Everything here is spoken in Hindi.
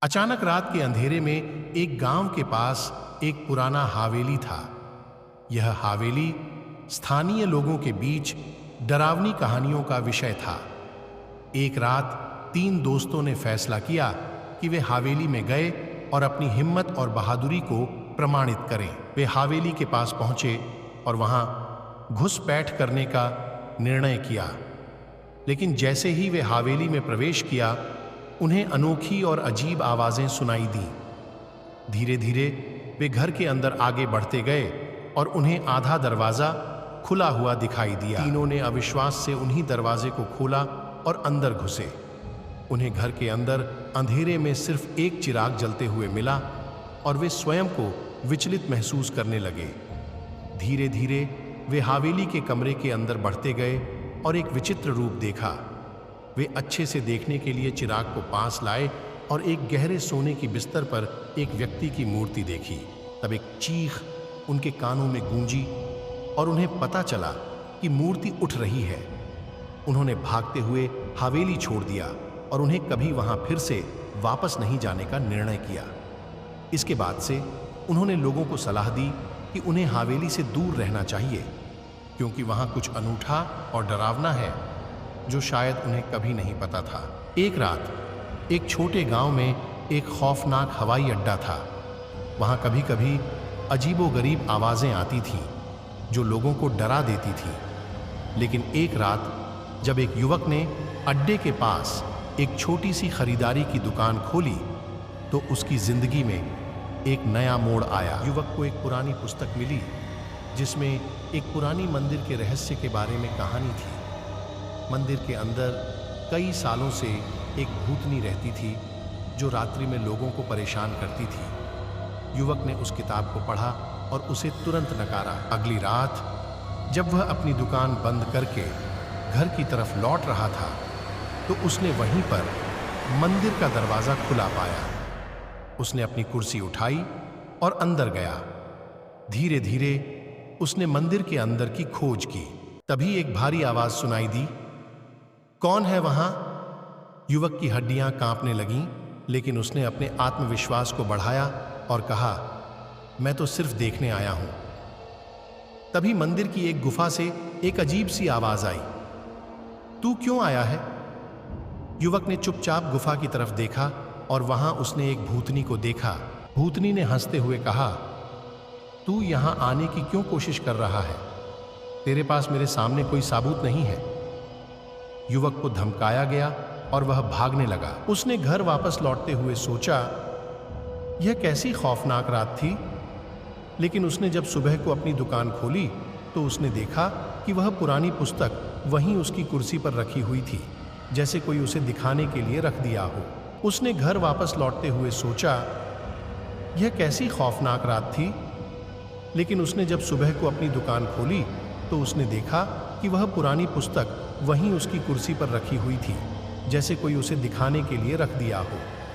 अचानक रात के अंधेरे में एक गांव के पास एक पुराना हावेली था। यह हावेली स्थानीय लोगों के बीच डरावनी कहानियों का विषय था। एक रात 3 दोस्तों ने फैसला किया कि वे हावेली में गए और अपनी हिम्मत और बहादुरी को प्रमाणित करें। वे हावेली के पास पहुंचे और वहां घुसपैठ करने का निर्णय किया। लेकिन जैसे ही वे हावेली में प्रवेश किया, उन्हें अनोखी और अजीब आवाजें सुनाई दी। धीरे धीरे वे घर के अंदर आगे बढ़ते गए और उन्हें आधा दरवाजा खुला हुआ दिखाई दिया। तीनों ने अविश्वास से उन्हीं दरवाजे को खोला और अंदर घुसे। उन्हें घर के अंदर अंधेरे में सिर्फ एक चिराग जलते हुए मिला और वे स्वयं को विचलित महसूस करने लगे। धीरे धीरे वे हवेली के कमरे के अंदर बढ़ते गए और एक विचित्र रूप देखा। वे अच्छे से देखने के लिए चिराग को पास लाए और एक गहरे सोने की बिस्तर पर एक व्यक्ति की मूर्ति देखी। तब एक चीख उनके कानों में गूंजी और उन्हें पता चला कि मूर्ति उठ रही है। उन्होंने भागते हुए हवेली छोड़ दिया और उन्हें कभी वहां फिर से वापस नहीं जाने का निर्णय किया। इसके बाद से उन्होंने लोगों को सलाह दी कि उन्हें हवेली से दूर रहना चाहिए, क्योंकि वहां कुछ अनूठा और डरावना है जो शायद उन्हें कभी नहीं पता था। एक रात एक छोटे गांव में एक खौफनाक हवाई अड्डा था। वहां कभी कभी अजीबोगरीब आवाजें आती थीं जो लोगों को डरा देती थीं। लेकिन एक रात जब एक युवक ने अड्डे के पास एक छोटी सी खरीदारी की दुकान खोली, तो उसकी जिंदगी में एक नया मोड़ आया। युवक को एक पुरानी पुस्तक मिली जिसमें एक पुरानी मंदिर के रहस्य के बारे में कहानी थी। मंदिर के अंदर कई सालों से एक भूतनी रहती थी जो रात्रि में लोगों को परेशान करती थी। युवक ने उस किताब को पढ़ा और उसे तुरंत नकारा। अगली रात जब वह अपनी दुकान बंद करके घर की तरफ लौट रहा था, तो उसने वहीं पर मंदिर का दरवाजा खुला पाया। उसने अपनी कुर्सी उठाई और अंदर गया। धीरे धीरे उसने मंदिर के अंदर की खोज की। तभी एक भारी आवाज सुनाई दी, कौन है वहां? युवक की हड्डियां कांपने लगीं, लेकिन उसने अपने आत्मविश्वास को बढ़ाया और कहा, मैं तो सिर्फ देखने आया हूं। तभी मंदिर की एक गुफा से एक अजीब सी आवाज आई, तू क्यों आया है? युवक ने चुपचाप गुफा की तरफ देखा और वहां उसने एक भूतनी को देखा। भूतनी ने हंसते हुए कहा, तू यहां आने की क्यों कोशिश कर रहा है? तेरे पास मेरे सामने कोई सबूत नहीं है। युवक को धमकाया गया और वह भागने लगा। उसने घर वापस लौटते हुए सोचा, यह कैसी खौफनाक रात थी। लेकिन उसने जब सुबह को अपनी दुकान खोली, तो उसने देखा कि वह पुरानी पुस्तक वहीं उसकी कुर्सी पर रखी हुई थी, जैसे कोई उसे दिखाने के लिए रख दिया हो। उसने घर वापस लौटते हुए सोचा, यह कैसी खौफनाक रात थी। लेकिन उसने जब सुबह को अपनी दुकान खोली, तो उसने देखा कि वह पुरानी पुस्तक वहीं उसकी कुर्सी पर रखी हुई थी, जैसे कोई उसे दिखाने के लिए रख दिया हो।